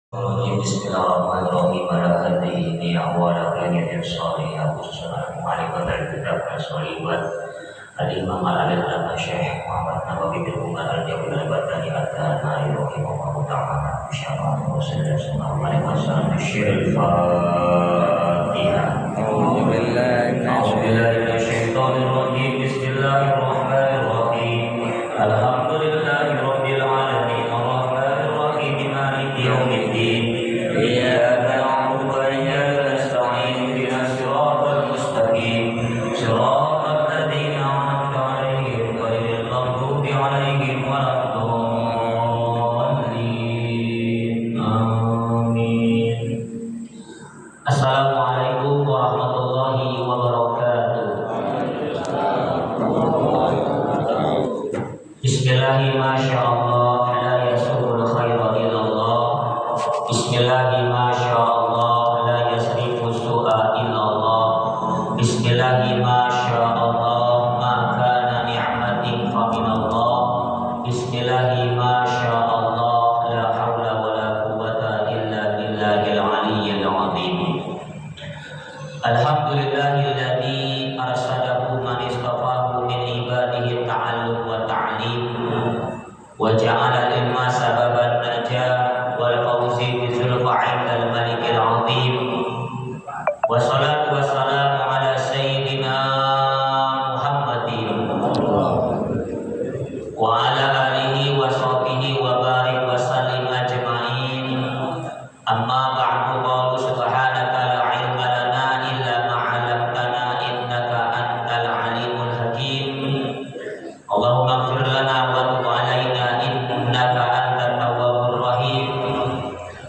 Bismillahirrahmanirrahim. Ala hadhihi awwala kalimatin shalihah wassalamu alaikum warahmatullahi wabarakatuh. Al-Imam Al-Allamah Syekh Muhammad Nawawi bin Umar Al-Jawzi Al-Badani At-Tanai rahimahullahu ta'ala. Insyaallah sallallahu alaihi wasallam. Syirul Fatihah. A'udzu billahi minasyaitonir rajim. Bismillahirrahmanirrahim. Alhamdulillahirabbil alamin. Arrahmanir rahim. Maliki yaumiddin. Iyyaka na'budu wa iyyaka nasta'in. Ihdinas siratal mustaqim. Siratal ladzina an'amta 'alaihim ghairil maghdubi 'alaihim waladdallin. Amin. Assalamualaikum warahmatullahi wabarakatuh. Bismillahi masyaallah la yasurul khaira illallah. Bismillahi masyaallah la yasrifu su'a illallah. Bismillahi masyaallah ma kana ni'matin fa minallah. Bismillahi masyaallah la haula wala quwwata illa billahil aliyyil azim. Alhamdulillahilladzi arsadahu man istafahu min ibadihi ta'allum wa ta'lim wa ja'ala ilma sababan najah wal fawzi bi zulfa'il malikil azim. Wassalatu wassalamu ala sayyidina Muhammadin wa ala alihi wa sahbihi wa barik wa sallim ajma'in. Amma ba'du, qala subhanaka la ilma lana illa ma 'allamtana innaka antal alimul hakim. Allahumma ighfir lana wa tub 'alaina innaka antat tawwabur rahim.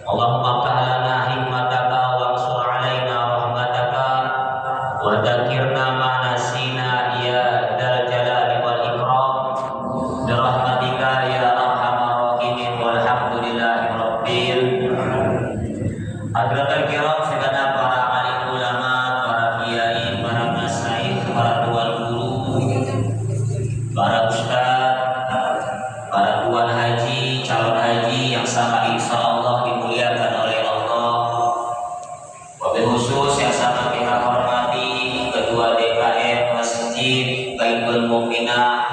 Allahumma iftah lana hikmataka wansur 'alaina rahmataka wa dzakirna ma nasina ya dzal jalali wal ikram bi rahmatika ya arhamar rahimin walhamdulillahi rabbil Hadratul kiram, segenap para alim ulama, para kiai, para masyayikh, para tuan guru, para ustaz, para tuan haji, calon haji yang sama insya Allah dimuliakan oleh Allah. Wabil khusus yang sama kita hormati Ketua DKM Masjid Baitul Mu'minah.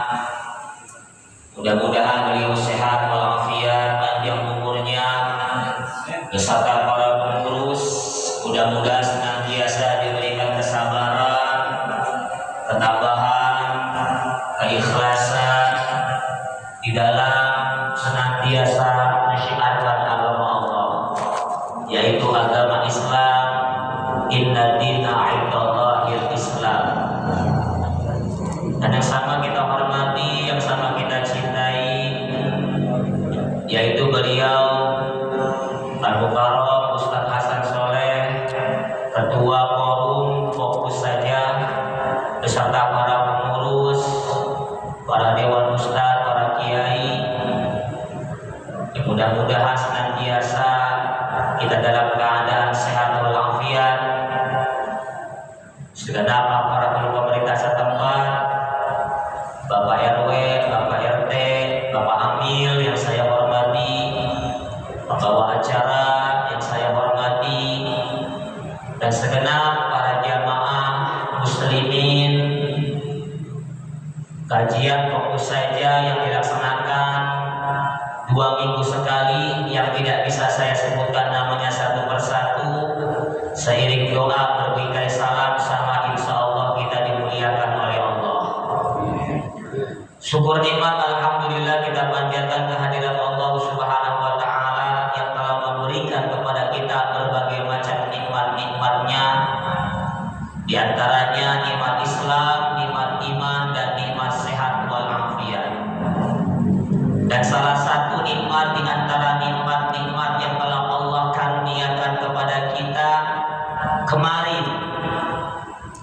Mudah-mudahan beliau sehat walafiat, panjang umurnya, beserta para pengurus. Mudah-mudahan senantiasa diberikan kesabaran, ketabahan, keikhlasan di dalam senantiasa menyiarkan agama Allah, yaitu agama Islam. Inna dina 'indallahil Islam. Dan yang sama kita hormati, yang sama kita cintai, yaitu beliau Al-Mukarram Ustaz Hasan Soleh, Ketua Forum Fokus Saja, beserta para pengurus, para dewan ustaz, para kiai. Mudah-mudahan senantiasa kita dalam keadaan sehat walafiat. Segenap para pemerintah setempat, Bapak RW, Bapak RT, Bapak Amil yang saya hormati, pembawa acara yang saya hormati, dan segenap para jamaah muslimin. Kajian fokus saja yang dilaksanakan 2 minggu sekali, yang tidak bisa saya sebutkan namanya satu persatu. Seiring doa berbikai salam sama insya Allah kita dimuliakan oleh Allah. Syukur nikmat alhamdulillah kita panjatkan kehadiran Allah Subhanahu wa ta'ala yang telah memberikan kepada kita berbagai macam nikmat-nikmatnya. Di antaranya nikmat Islam, nikmat iman, dan nikmat sehat walafiat. Dan salah satu nikmat di antara nikmat-nikmat yang telah Allah karuniakan kepada kita kemarin,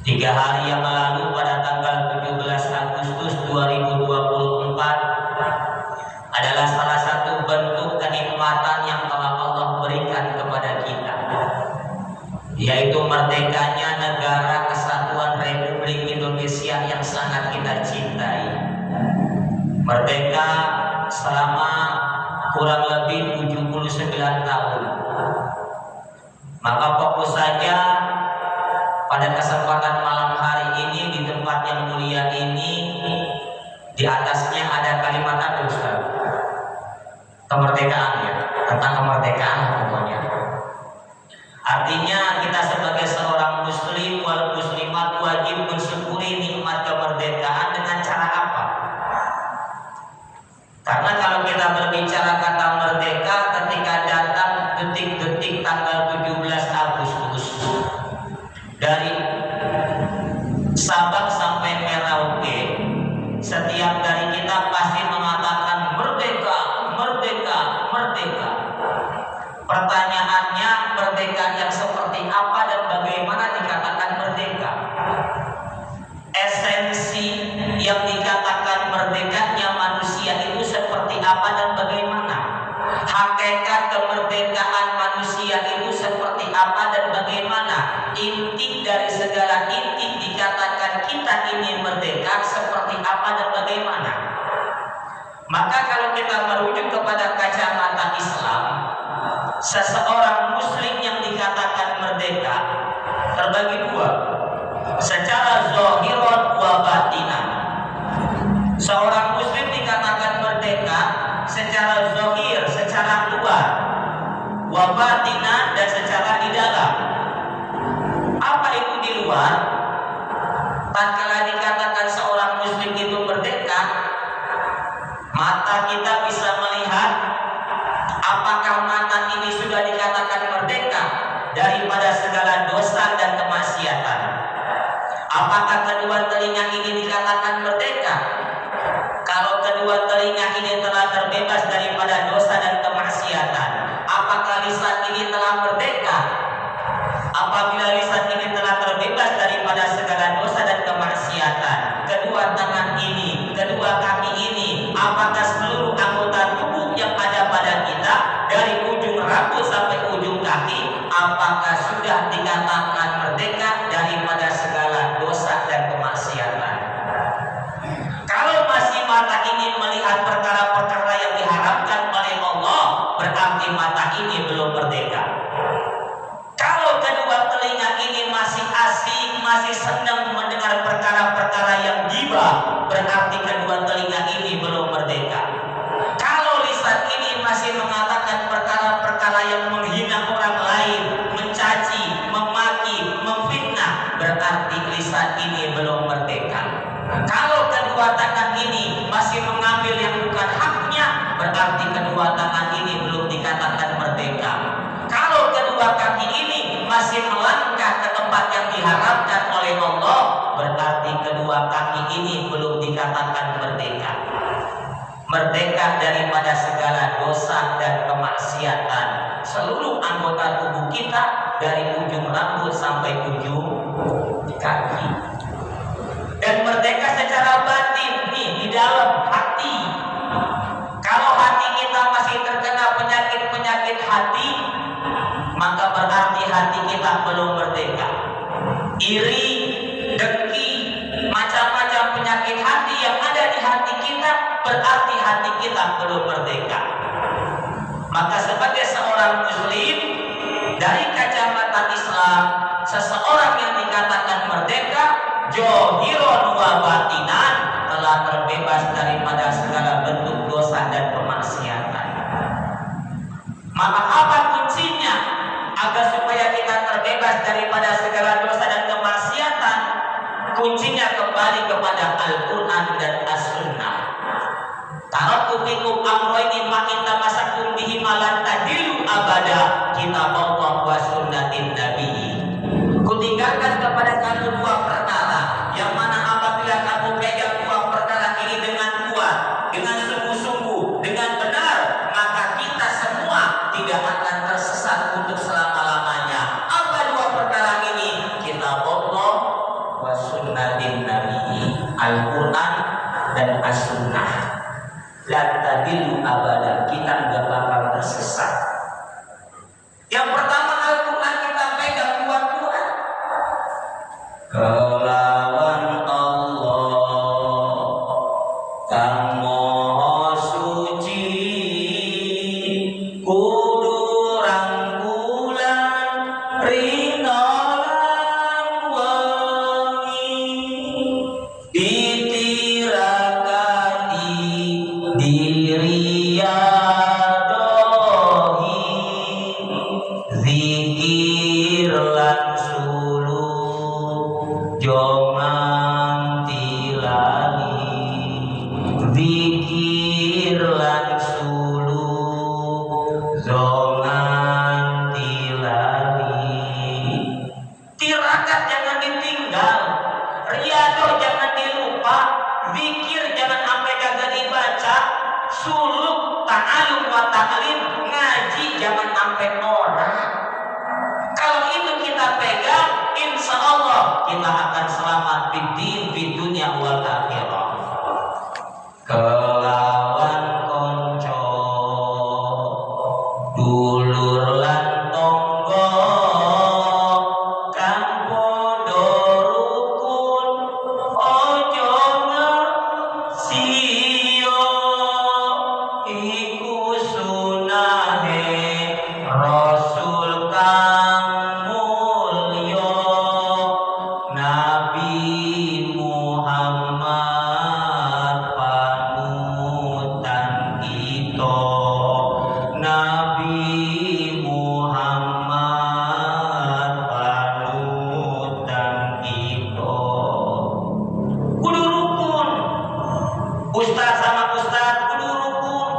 3 hari yang lalu pada tanggal 17 Agustus 2024, adalah salah satu bentuk kenikmatan yang telah Allah berikan kepada kita, yaitu merdekanya negara kesatuan Republik Indonesia yang sangat kita cintai. Merdeka selama kurang lebih 79 tahun. Maka fokus saja pada kesempatan malam hari ini di tempat yang mulia ini. Di atasnya ada kalimat apa Ustaz? Kemerdekaan, ya, tentang kemerdekaan pokoknya. Artinya kita sebagai seorang muslim wal muslimat wajib mensyukuri nikmat kemerdekaan dengan cara apa? Karena kalau kita berbicara kata merdeka ketika datang detik-detik tanggal 17 Agustus dari Sabang sampai Merauke, setiap dari kita pasti mengatakan merdeka, merdeka, merdeka. Pertanyaannya, merdeka yang seperti apa dan bagaimana dikatakan merdeka? Esensi yang dikatakan merdekanya manusia itu seperti apa dan bagaimana? Hakikat kemerdekaan manusia itu seperti apa dan bagaimana? Inti dari segala inti dikatakan kita ini merdeka seperti apa dan bagaimana? Maka kalau kita merujuk kepada kacamata Islam, seseorang muslim yang dikatakan merdeka terbagi dua, secara zahiran wa batinan. Seorang muslim dikatakan merdeka secara zahir, secara luar, wa batinan, dan secara di dalam. Apa itu di luar? Tatkala dikatakan seorang muslim itu merdeka, mata kita bisa melihat apakah mata ini sudah dikatakan merdeka daripada segala dosa dan kemaksiatan. Apakah kedua telinga ini dikatakan merdeka? Kalau kedua telinga ini telah terbebas daripada dosa dan kemaksiatan, apakah lisan ini telah merdeka? Apabila lisan ini telah terbebas daripada segala dosa dan kemaksiatan, kedua tangan ini, kedua kaki ini, apakah seluruh anggota tubuh yang ada pada kita dari ujung rambut sampai ujung kaki, apakah sudah dikatakan merdeka daripada segala dosa dan kemaksiatan? Kalau masih mata ini melihat perkara-perkara yang diharamkan oleh Allah, berarti mata ini belum merdeka. Kalau kedua telinga ini masih asing, masih senang mendengar perkara-perkara yang gibah, berarti kedua telinga ini belum merdeka. Kalau lisan ini masih mengatakan perkara-perkara yang menghina orang lain, mencaci, memaki, memfitnah, berarti lisan ini belum merdeka. Kalau kedua tangan ini masih mengambil yang bukan haknya, berarti kedua tangan ini belum dikatakan merdeka. Kalau kedua kaki ini masih melangkah ke tempat yang diharamkan oleh Allah, berarti kedua kaki ini belum dikatakan merdeka. Merdeka daripada segala dosa dan kemaksiatan seluruh anggota tubuh kita dari ujung rambut sampai ujung kaki. Dan merdeka secara batin nih, di dalam hati. Kalau hati kita masih terkena penyakit-penyakit hati, maka berarti hati kita belum merdeka. Iri, dengki, macam-macam penyakit hati yang ada di hati kita, berarti hati kita belum merdeka. Maka sebagai seorang muslim, dari kacamata Islam, seseorang yang dikatakan merdeka, zahiran wa batinan, telah terbebas daripada segala bentuk dosa dan kemaksiatan. Maka apa kuncinya agar supaya kita terbebas daripada segala dosa dan kemaksiatan? Kuncinya kembali kepada Al-Quran dan As-Sunnah. Taraktu fikum amrayni ma in tamassakum bihi lan tadillu abada, kitab Allah wa sunnatin Nabi. Kutinggalkan kepada kamu dua perkara, yang mana apabila kamu pegang dua perkara ini dengan kuat, dengan sungguh-sungguh, dengan benar, maka kita semua tidak akan tersesat untuk selama-lamanya. Apa dua perkara ini? Kitab Allah wa sunnatin Nabi, Al-Quran dan As-Sunnah. La tadillu abada, kita nggak bakal tersesat. Yang pertama, Al-Quran kita pegang kuat-kuat. Kelawan Allah kang maha suci, kudu rangkulan kita akan selamat di dunia wal akhirah. Kelawan konco dulur lan tonggo kang padha rukun ojo ngesio iku sunahe Rasul kang mulya Nabi Muhammad panutan kita. Nabi Muhammad panutan kita. Kudu rukun. Ustaz sama ustaz kudu rukun.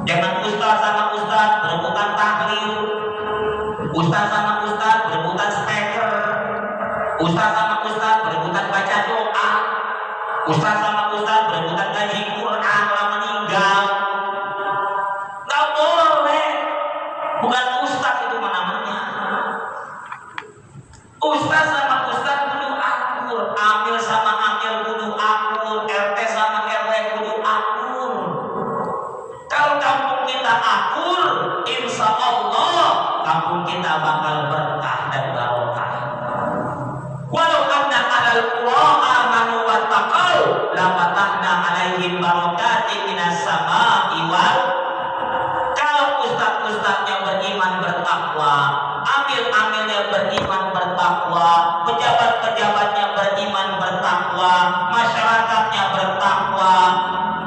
Jangan ustaz sama ustaz berebutan tahlil. Ustaz sama ustaz berebutan speaker. Ustaz sama ustaz berebutan baca doa. Ustaz sama ustaz berebutan ngaji Quran orang meninggal. Nggak boleh. Bukan ustaz itu namanya. Ustaz sama ustaz kudu akur. Amil sama amil kudu akur. RT sama RW kudu akur. Kalau kampung kita akur, insya Allah kampung kita bakal berkah dan barokah. Walau anna ahlal qura amanu wattaqau la fatahna alaihim barakatin minas samaa'i wal. Kalau ustaz-ustaznya beriman bertakwa, amil-amilnya beriman bertakwa, pejabat-pejabatnya beriman bertakwa, masyarakatnya bertakwa,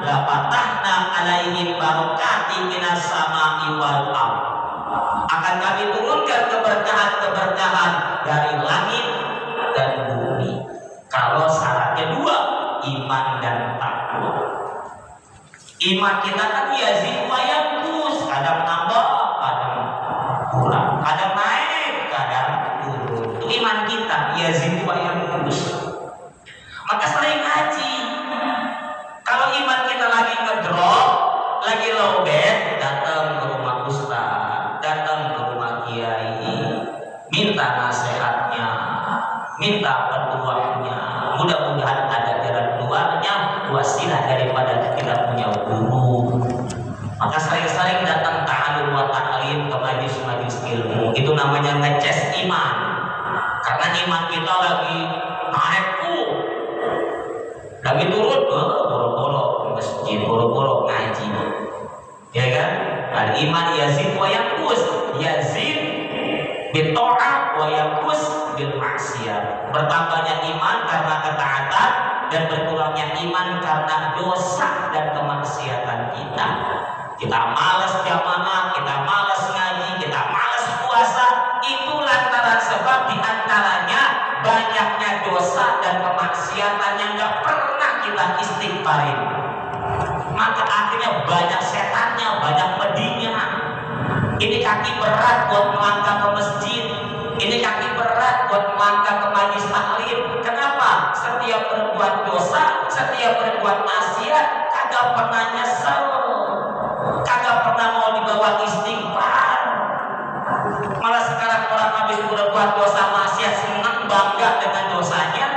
la fatahna alaihim barakatin minas samaa'i wal ardh. Akan kami turunkan keberkahan-keberkahan dari langit dan bumi. Kalau syaratnya dua, iman dan takwa. Iman kita kan yazid wa yanqus, kadang nambah, kadang kurang, kadang naik, kadang turun. Itu iman kita yazid wa yanqus. Maka sering ngaji. Kalau iman kita lagi ngedrop, lagi lowbat, datang ke rumah ustaz, datang ke rumah kiai, minta nasihatnya, minta petuahnya. Mudah-mudahan ada jalan keluarnya, wasilah daripada kita punya guru. Maka sering-sering datang ta'alum wa ta'lim ke majlis-majlis ilmu. Itu namanya ngeces iman. Karena iman kita lagi naik lagi turun, boro-boro masjid, boro-boro ngaji. Ya kan? Al-iman yazid wa yanqus. Yazid bil ta'at wa yanqus bil maksiat. Bertambahnya iman karena ketaatan dan berkurangnya iman karena dosa dan kemaksiatan kita. Kita malas jamaah, kita malas ngaji, kita malas puasa. Itu lantaran sebab diantaranya banyaknya dosa dan kemaksiatan yang gak pernah kita istighfarin. Maka akhirnya banyak setannya, banyak pedihnya. Ini kaki berat buat melangkah ke masjid. Ini kaki berat buat melangkah ke majlis taklim. Kenapa? Setiap berbuat dosa, setiap berbuat maksiat, kagak pernah nyesel, kagak pernah mau dibawa istighfar. Malah sekarang orang habis berbuat dosa maksiat senang bangga dengan dosanya,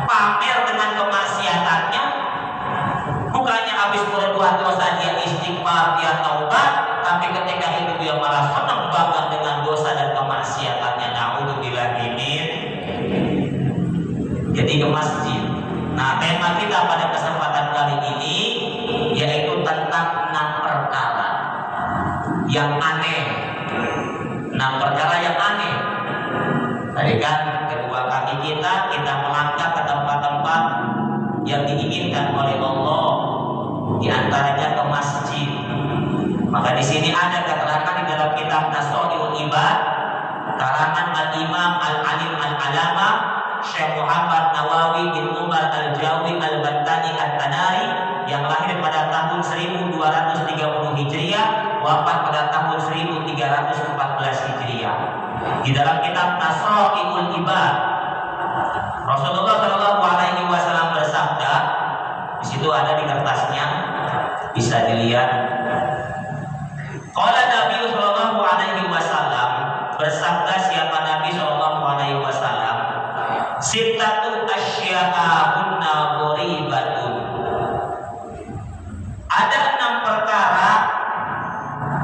pamer dengan kemaksiatannya. Bukannya habis berbuat dosa dia istighfar, dia taubat, tapi ketika itu dia malah senang bangga dengan dosa dan kemaksiatannya. Na'udzubillah min. Jadi ke masjid. Nah, tema kita pada kesempatan kali ini yaitu tentang 6 perkara yang aneh. 6 perkara yang aneh. Tadi kan kedua kaki kita melangkah ke tempat-tempat yang diinginkan oleh Allah, di antaranya ke masjid. Maka di sini ada keterangan di dalam kitab Nasrul Ibad, karangan Al-Imam Al-Alim Al-Alama Syekh Muhammad Nawawi bin Umar Al-Jawi Al-Bantani Al-Tanari, yang lahir pada tahun 1230 Hijriah, wafat pada tahun 1314 Hijriah. Di dalam kitab Nasrul Ibad, Rasulullah Shallallahu Alaihi Wasallam bersabda, di situ ada di kertasnya, bisa dilihat. Qala Nabi Shallallahu Alaihi Wasallam, bersabda siapa Nabi Shallallahu Alaihi Wasallam, Sittatu asya'a hunna ghoribatun. Ada 6 perkara.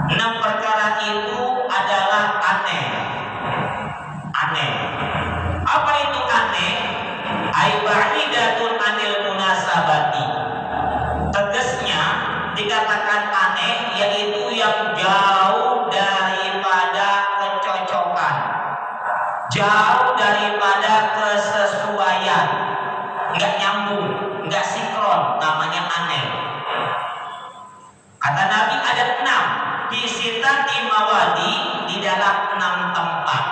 6 perkara itu adalah aneh. Aneh. Apa itu aneh? Ai ba'idatun anil munasabati. Tegasnya dikatakan aneh yaitu yang jauh daripada kecocokan, jauh daripada kesesuaian, nggak nyambung, nggak sinkron, namanya aneh. Kata Nabi ada 6 disitati mawadi, di dalam 6 tempat.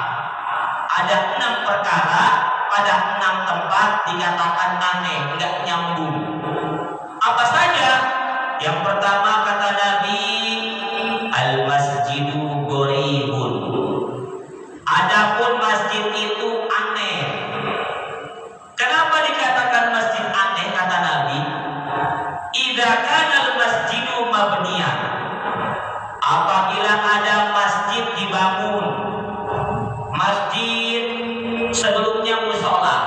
Ada 6 perkara pada 6 tempat dikatakan aneh, nggak nyambung. Apa saja? Yang pertama kata Nabi, al masjidu gharibun. Adapun masjid itu aneh. Kenapa dikatakan masjid aneh kata Nabi? Idza kana al masjidu mabniyan. Apabila ada masjid dibangun, masjid sebelumnya musola.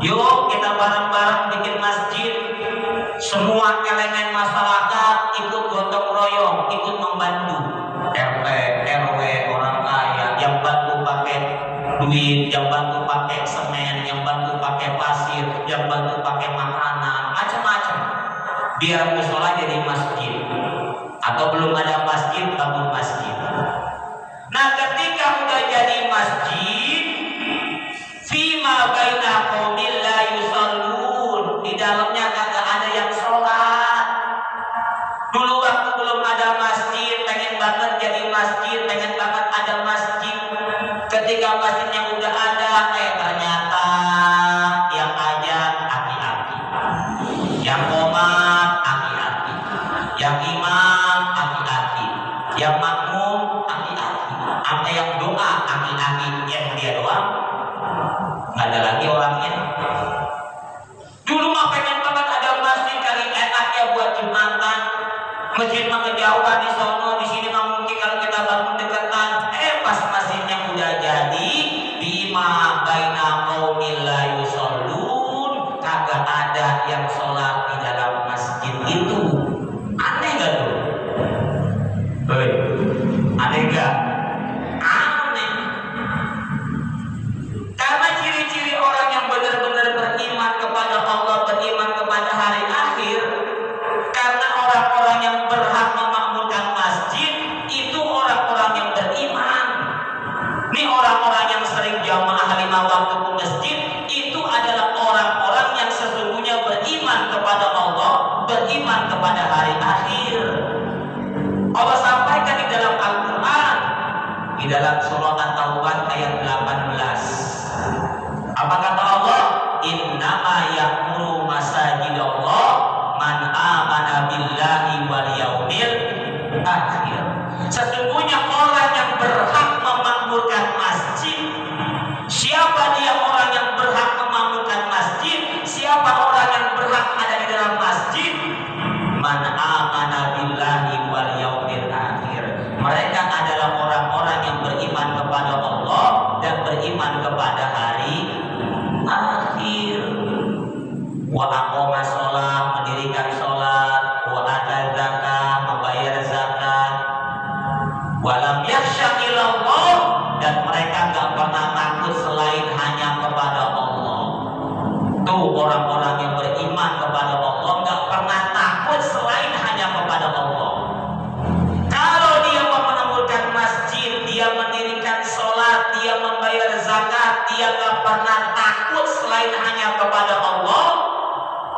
Yuk kita bareng-bareng bikin masjid. Semua elemen masyarakat ikut gotong royong, ikut membantu. RT, RW, orang kaya yang bantu pakai duit, yang bantu pakai semen, yang bantu pakai pasir, yang bantu pakai makanan, macam-macam. Biar musola jadi masjid. Atau belum ada masjid, bangun masjid. Nah, ketika udah jadi masjid, fima baina qaumil la yusallun, di dalamnya kagak ada yang sholat. Dulu waktu belum ada masjid, pengen banget jadi masjid, pengen banget ada masjid. Ketika masjidnya udah ada, ternyata yang aja aki-aki, yang qomat aki-aki, yang imam aki-aki, yang makmum aki-aki, sampai yang doa aki-aki, yang dia doang nggak ada lagi orangnya. Dulu mah pengen banget ada masjid, kali enak ya buat jumatan. Masjid mah kejauhan di sono, di sini mah mungkin kalau kita bangun deketan. Pas masjidnya udah jadi, bima baina qaumil la yusallun, kagak ada yang sholat di dalam masjid itu. Aneh gak tuh? Aneh gak? Aneh. Karena ciri-ciri orang yang benar-benar beriman kepada Allah, beriman kepada hari akhir, karena orang-orang yang berhak memakmurkan masjid itu orang-orang yang beriman. Ini orang-orang yang sering jamaah 5 waktu ke masjid itu adalah orang-orang yang sesungguhnya beriman kepada Allah, beriman kepada hari akhir. Allah sampaikan di dalam Al-Quran, di dalam surah At-Taubah ayat 18. Apa kata Allah? Innama ya'muru masajidallah man amana billahi wal yaumil akhir. Sesungguhnya orang yang berhak memakmurkan masjid. Siapa dia orang yang berhak memakmurkan masjid? Siapa orang yang berhak ada di dalam masjid? Man amana billahi wal yaumil akhir. Mereka adalah orang-orang yang beriman kepada Allah dan beriman kepada hari akhir. Wa aqama sholat, mendirikan sholat, wa ata zakat, membayar zakat, wa lam yakhsha illallah, dan mereka enggak pernah takut selain hanya kepada Allah. Tuh orang-orang yang beriman kepada Allah enggak pernah takut selain hanya kepada Allah. Kalau dia menemukan masjid, dia mendirikan sholat, dia membayar zakat, dia enggak pernah takut selain hanya kepada Allah.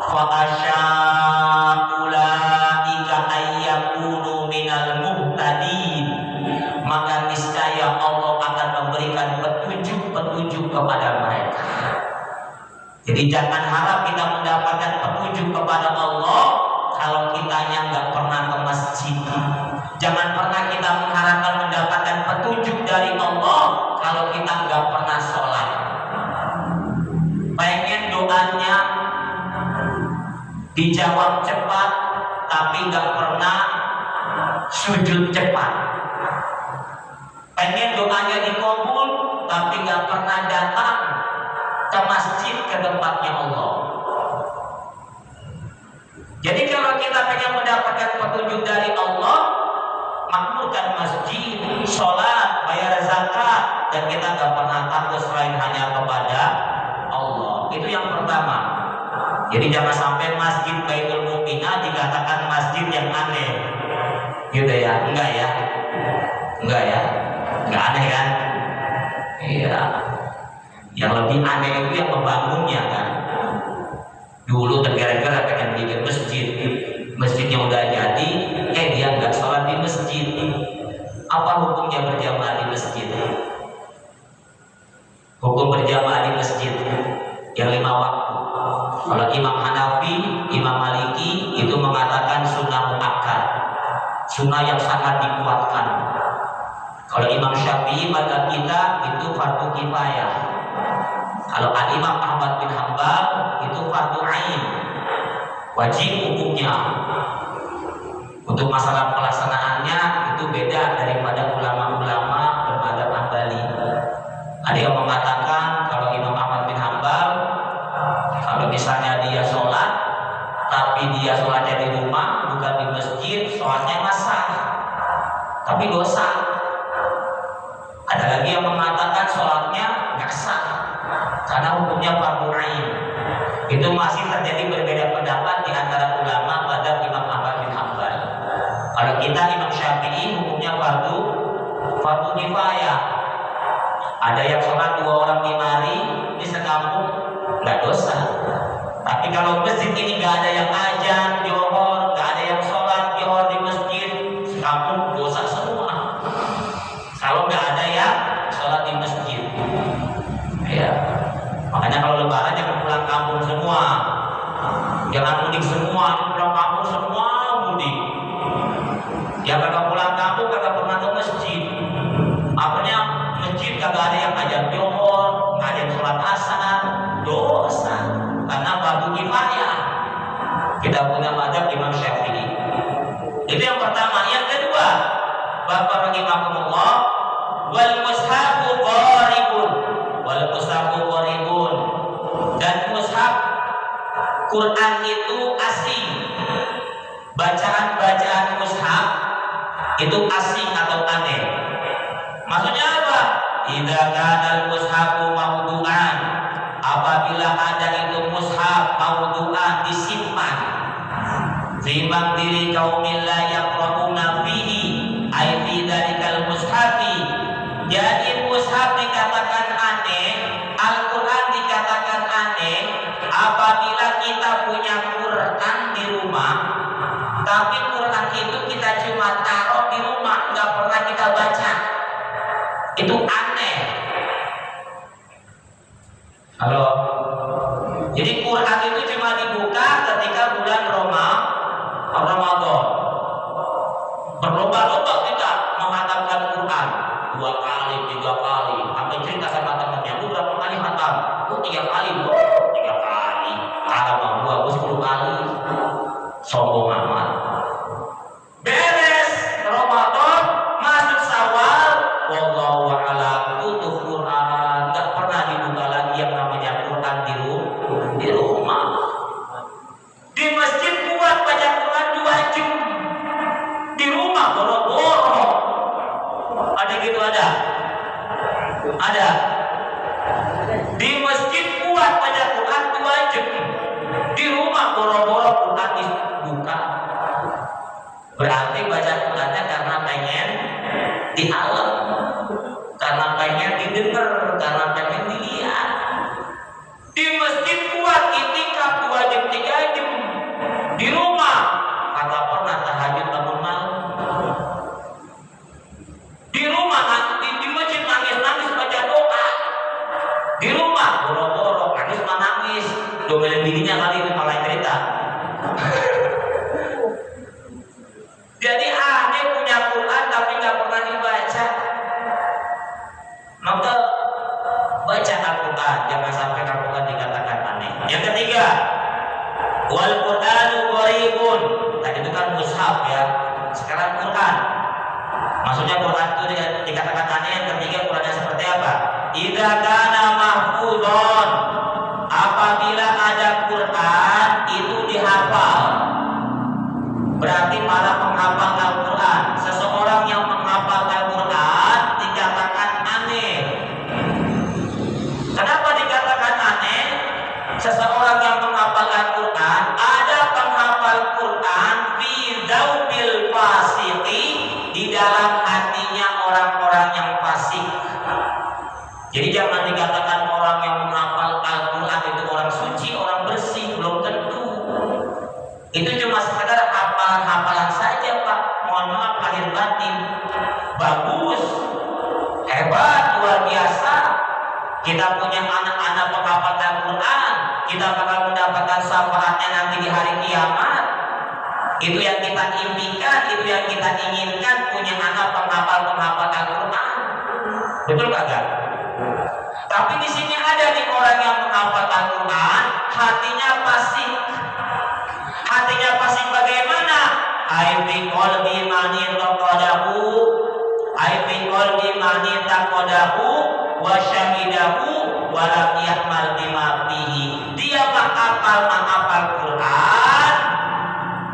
Fa'asya'ulaika ayyakunu minal muhtadin, maka niscaya Allah akan memberikan petunjuk-petunjuk kepada mereka. Jadi jangan harap kita mendapatkan petunjuk kepada Allah kalau kitanya nggak pernah ke masjid. Jangan pernah kita mengharapkan mendapatkan petunjuk dari Allah kalau kita nggak pernah sholat. Pengen doanya dijawab cepat, tapi nggak pernah sujud cepat. Pengen doanya dikabul, tapi nggak pernah datang ke masjid ke tempatnya Allah. Jadi kalau kita pengen mendapatkan petunjuk dari Allah, makmurkan masjid, sholat, bayar zakat, dan kita gak pernah takut selain hanya kepada Allah. Itu yang pertama. Jadi jangan sampai masjid Baitul Muqminah dikatakan masjid yang aneh, gitu ya? Enggak ya? Enggak ya? Enggak aneh kan? Iya. Yang lebih aneh itu yang membangunnya kan. Dulu tergera-gera pengen bikin masjid, masjidnya udah jadi, dia nggak sholat di masjid. Apa hukumnya berjamaah di masjid? Hukum berjamaah di masjid yang 5 waktu. Kalau Imam Hanafi, Imam Maliki itu mengatakan sunnah muakkad, sunnah yang sangat dikuatkan. Kalau Imam Syafi'i madzhab kita itu fardu kifayah. Kalau Imam Ahmad bin Hanbal itu fardu ain, wajib hukumnya. Untuk masalah pelaksanaannya itu beda daripada ulama-ulama bermadzhab Hambali. Ada yang mengatakan kalau Imam Ahmad bin Hanbal, kalau misalnya dia sholat tapi dia sholatnya di rumah bukan di masjid, sholatnya sah tapi dosa. Ada lagi yang mengatakan sholatnya nggak sah karena hukumnya fardu ain. Itu masih terjadi berbeda pendapat di antara ulama pada Imam Ahmad bin Hanbal. Kalau kita Imam Syafi'i hukumnya fardu kifayah. Ada yang sholat 2 orang di mari di sekampung nggak dosa. Tapi kalau masjid ini nggak ada yang azan johor, nggak ada yang sholat johor di masjid, sekampung dosa semua. Kalau nggak ada yang sholat di masjid, ya. Makanya kalau lebaran jangan pulang kampung semua, jangan mudik semua, pulang kampung semua mudik. Yang kagak pulang kampung kagak pernah ke masjid. Apanya masjid kagak ada yang azan johor, nggak ada yang sholat asar, dosa. Karena fardu kifayah. Kita punya madzhab Imam Syafi'i. Itu yang pertama. Yang kedua, Bapak rahimahumullah, wal mushafu qaribun, wal mushafu qaribun, dan mushaf Quran itu asing. Bacaan-bacaan mushaf itu asing atau aneh. Maksudnya apa? Idza kana al-mushafu mawdu'an, apabila ada itu mushaf mawdu'an disimpan fi maqdiri qaumin la yaqra'una fihi ay fi dzalikal mushafi. Jadi mushaf dikatakan aneh, Al-Qur'an dikatakan aneh apabila kita punya Quran di rumah, tapi Quran itu kita cuma taruh di rumah, nggak pernah kita baca. Itu aneh. Halo. Jadi Quran itu cuma dibuka ketika bulan Ramadan. Berlomba-lomba kita menghatamkan Quran 2 kali, 3 kali. Sampai cerita sama temannya, "Lu berapa kali khatam?" "Oh, 3 kali, Bu." 3 kali. Kata Bang gua 10 kali. Sombong amat. Beres Ramadan, masuk Syawal, wallahu a'lam, tutup Quran, enggak pernah dibuka lagi yang namanya Quran di rumah. Di masjid buat baca Quran 2 jam. Di rumah boro-boro. Ada gitu ada? Ada. Di masjid buat baca Quran 2 jam. Di rumah boro-boro Quran dibuka. Berarti baca Qurannya karena pengen dialam, karena pengen didengar, karena pengen dilihat. Di masjid buat itikaf 2 jam 3 jam. Di rumah kagak pernah tahajud bangun malam. Di rumah di masjid nangis baca doa. Di rumah boro-boro nangis. Domelin bininya kali ini malah cerita. Jadi aneh punya Quran tapi nggak pernah dibaca. Maka baca Al-Quran, jangan sampai Al-Quran dikatakan aneh. Yang ketiga, wal Qur'anu qaribun. Tadi itu kan mushaf ya. Sekarang Quran. Maksudnya Quran itu dikatakan aneh. Yang ketiga, Qurannya seperti apa? Idza kana mahfudhon, apabila ada Quran itu dihafal. Berarti para penghafal Al-Quran, seseorang yang menghafal Al-Quran dikatakan aneh. Kenapa dikatakan aneh? Seseorang yang menghafal Al-Quran, ada penghafal Quran fi dzaubil fasiqi, di dalam hatinya orang-orang yang fasik. Jadi jangan dikatakan orang yang menghafal Al-Quran itu orang suci, orang bersih, belum tentu. Itu cuma sekedar hafalan-hafalan saja, Pak. Mohon maaf lahir batin. Bagus, hebat, luar biasa. Kita punya anak-anak penghafal Al-Quran, kita bakal mendapatkan syafaatnya nanti di hari kiamat. Itu yang kita impikan, itu yang kita inginkan, punya anak penghafal Al-Quran. Betul kagak? Tapi di sini ada nih orang yang menghafal Al-Quran, hatinya fasik. Hatinya fasik bagaimana? Aibi qalbi mani taqadahu, aibi qalbi mani taqadahu wa syahidahu wa lam ya'mal bima fihi. Dia menghafal Quran,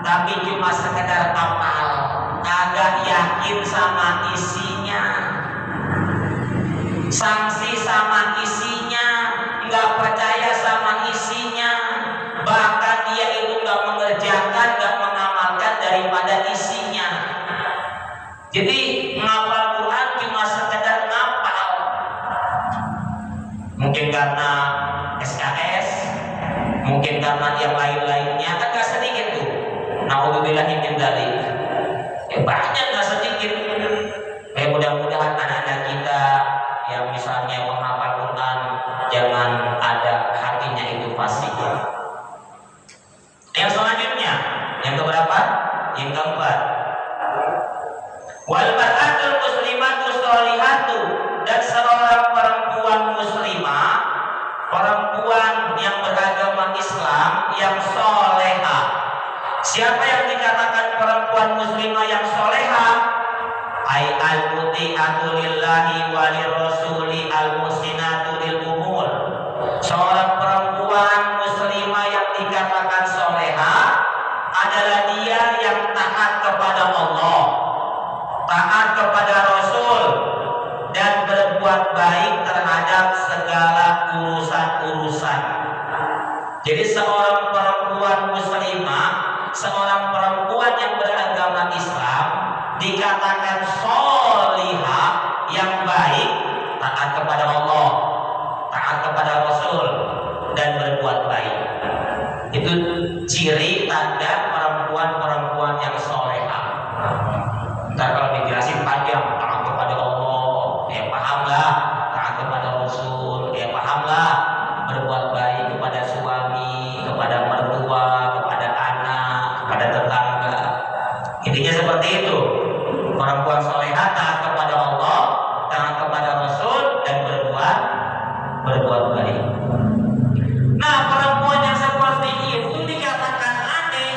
tapi cuma sekedar hafal, agak yakin sama isinya, sanksi sama isinya, nggak percaya sama isinya, bahkan dia itu nggak mengerjakan, nggak mengamalkan daripada isinya. Jadi menghafal Quran cuma sekedar ngapal, mungkin karena SKS, mungkin karena yang lain-lainnya, kan nggak sedikit tuh. Nauzubillah min dzalik. Banyak nggak sedikit. Mudah-mudahan anak-anak kita yang misalnya menghafal Quran jangan ada hatinya itu fasik. Yang selanjutnya, yang keberapa? Yang keempat. Wal mar'atul muslimatu sholihatu, dan seorang perempuan muslimah, perempuan yang beragama Islam yang solehah. Siapa yang dikatakan perempuan muslimah yang solehah? Ai al-muti'atu lillahi wa lirrasuli al-musinatu lil umur. Seorang perempuan muslimah yang dikatakan solehah adalah dia yang taat kepada Allah, taat kepada Rasul, dan berbuat baik terhadap segala urusan-urusan. Jadi seorang perempuan muslimah, seorang perempuan yang beragama Islam dikatakan sholihah, yang baik, taat kepada Allah, taat kepada Rasul, dan berbuat baik. Itu ciri tanda perempuan-perempuan yang solehah. Ntar kalau dijelasin panjang, taat kepada Allah, ya pahamlah, taat kepada Rasul, ya pahamlah, berbuat baik kepada suami, kepada mertua, kepada anak, kepada tetangga. Intinya seperti itu. Perempuan solehah taat kepada Allah, taat kepada Rasul, dan berbuat baik. Nah, perempuan yang seperti itu dikatakan aneh.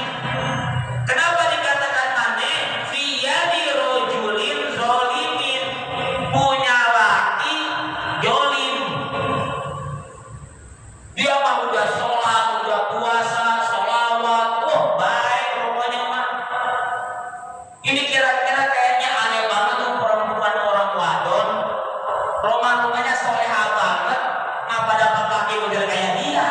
Kenapa dikatakan aneh? Fi yadi rajulin zalimin, punya laki zalim. Dia mah udah sholat, udah puasa, sholawat, baik pokoknya mah. Ini kira-kira kayaknya aneh banget tuh perempuan orang wadon, rumahnya solehah banget, apa dapat laki model kayak dia?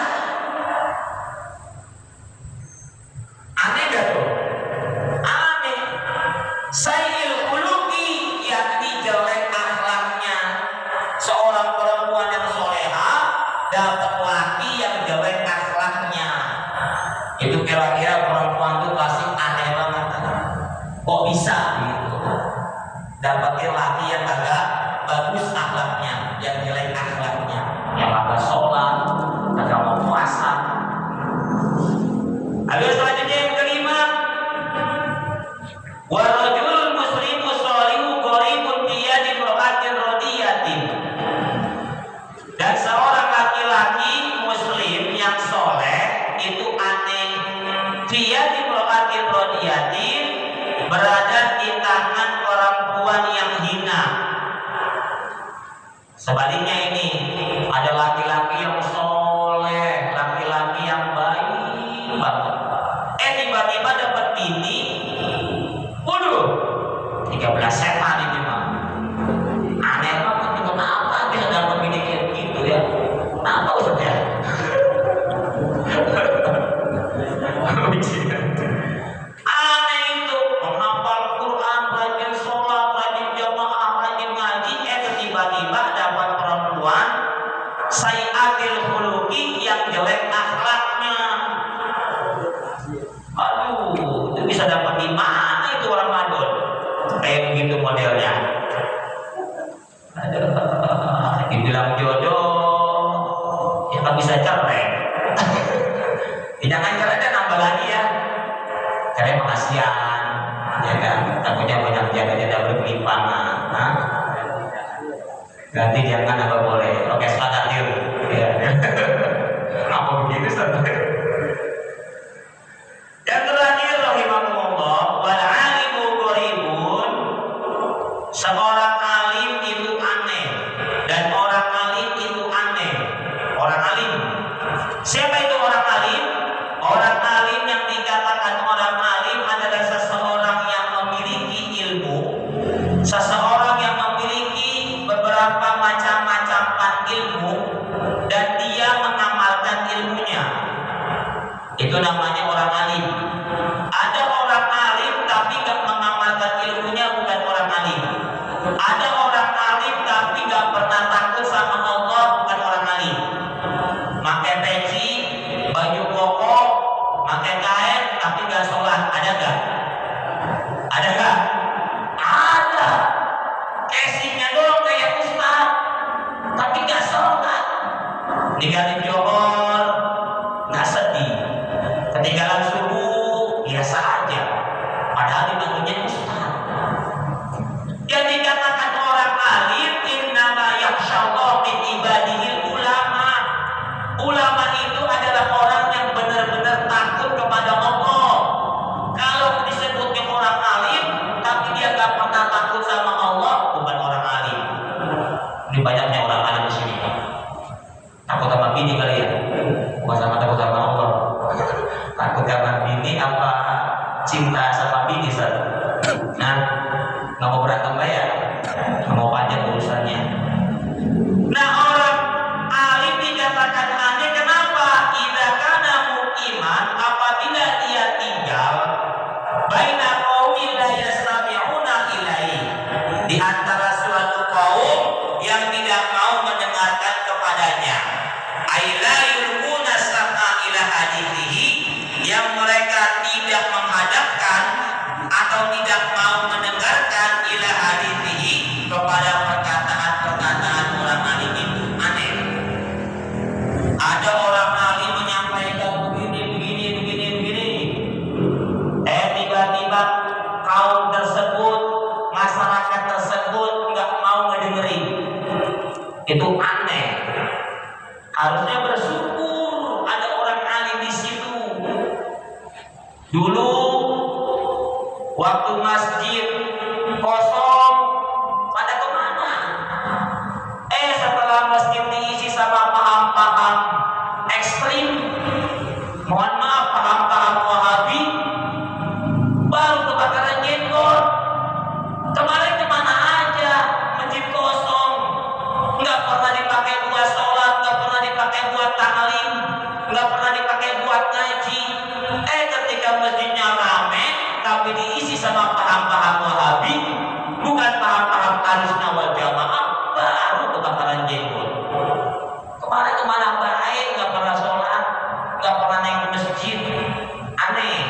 Aneh gak tuh? Aneh. Sayyil khuluqi, yakni jelek akhlaknya. Seorang perempuan yang solehah dapat laki yang jelek akhlaknya. Itu kira-kira perempuan tuh pasti aneh banget. Kok bisa gitu? Dapatin laki yang agak bagus akhlaknya, yang jelek akhlaknya, yang agak sholat, agak mau puasa. Lalu selanjutnya yang kelima, warajul muslimu sholihu qaribun biyadi imra'atin radiyatin, dan seorang laki-laki muslim yang soleh itu aneh. Biyadi imra'atin radiyatin, berada di tangan perempuan yang hina. Sebaliknya ini ada laki-laki yang soleh, laki sayyi'atil khuluqi, yang jelek akhlaknya. Aduh, itu bisa dapat di mana itu orang madon? Kayak begitu modelnya. Aduh, dibilang jodoh, ya kan bisa cerai. Jangan cerai dan nambah lagi ya. Cerai makasian, ya kan? Takutnya banyak jaga-jaga berkelimpangan. Ganti jangan apa boleh. Oke, sepakat yuk. Ya. Kenapa begitu sampai? Yang terakhir, rahimahullah, wal alimu qaribun. Seorang alim itu aneh dan orang alim itu aneh. Orang alim. Siapa itu orang alim? Orang alim yang dikatakan orang alim adalah seseorang yang memiliki ilmu, seseorang yang memiliki beberapa macam-macam ilmu dan dia mengamalkan ilmunya. Itu namanya orang alim. Ada orang alim tapi gak mengamalkan ilmunya, bukan orang alim. Ada orang alim tapi gak pernah takut sama Allah, bukan orang alim. Pakai peci, baju koko, pakai kain tapi gak sholat, ada gak? Ada gak? Ada. Casingnya doang kayak ustaz, tapi gak sholat. Ninggalin johor, gak sedih. Ketinggalan subuh, biasa aja. Padahal dipanggilnya ustaz. Yang dikatakan orang alim, innama yakhshallah min ibadihil ulama. Ulama itu adalah orang yang benar-benar takut kepada Allah. Kalau disebutnya orang alim, tapi dia gak pernah takut sama Allah, bukan orang alim. Ini banyaknya orang alim di sini. Takut sama bini kali ya? Bukan sama takut sama Allah. Takut karena bini apa cinta sama bini, Ustaz? Nah, nggak mau berantem ya? Nggak mau panjang urusannya. Nah, orang alim dikatakan aneh kenapa? Idza kana muqiman, apabila dia tinggal baina qaumin la yastami'una ilaihi, di antara suatu kaum yang tidak mau mendengarkan kepadanya. Aila yulquna sam'a ila hadithihi, yang mereka tidak menghadapkan atau tidak mau mendengarkan ila hadithihi, kepada perkataan-perkataan orang alim itu aneh. Ada orang alim menyampaikan begini. Tiba-tiba kaum tersebut, masyarakat tersebut nggak mau ngedengerin. Itu aneh. Harusnya bersyukur ada orang alim di situ. Dulu waktu masjid kosong, pada kemana? Setelah masjid diisi sama paham-paham ekstrim, mohon maaf, paham-paham Wahabi, baru kebakaran jenggot. Kemarin kemana aja? Masjid kosong, nggak pernah dipakai buat sholat, nggak pernah dipakai buat ta'lim, nggak pernah dipakai buat ngaji. Ketika masjidnya rame tapi diisi sama paham-paham Wahabi, bukan paham-paham Ahlussunnah wal Jamaah, baru kebakaran jenggot. Kemarin kemana baik, nggak pernah sholat, nggak pernah naik ke masjid. Aneh.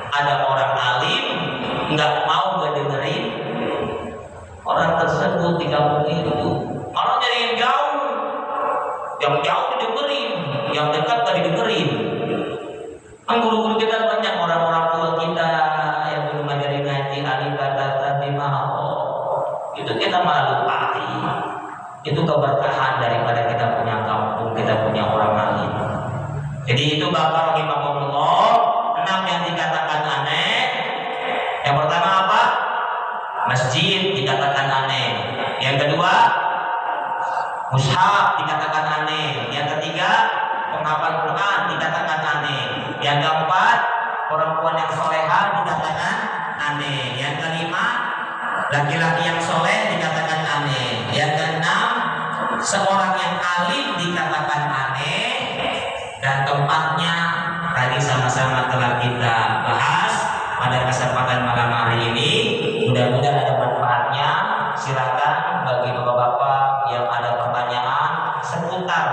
Ada orang alim nggak mau ngedengerin orang tersebut di kampung itu, malah jadi yang jauh didengerin, yang dekat gak didengerin. Kan guru-guru kita banyak, orang-orang tua kita yang belum ngajarin ngaji alif kata itu kita malah lupai. Itu keberkahan daripada kita punya kampung, kita punya orang alim. Jadi itu Bapak rahimahullah, 6 yang dikatakan aneh. Yang pertama apa? Masjid dikatakan aneh. Yang kedua, mushaf dikatakan aneh. Yang ketiga, penghafal Quran dikatakan aneh. Yang keempat, perempuan yang solehah dikatakan aneh. Yang kelima, laki-laki yang soleh dikatakan aneh. Yang keenam, seorang yang alim dikatakan aneh. Dan keempatnya tadi sama-sama telah kita bahas pada kesempatan malam hari ini. Mudah-mudahan ada manfaatnya. Silakan bagi bapak-bapak yang ada pertanyaan seputar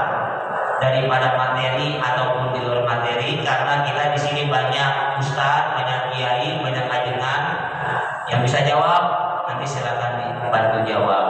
daripada materi ataupun di luar materi, karena kita di sini banyak ustaz, banyak kiai, banyak ajengan yang bisa jawab. Nanti silakan dibantu jawab.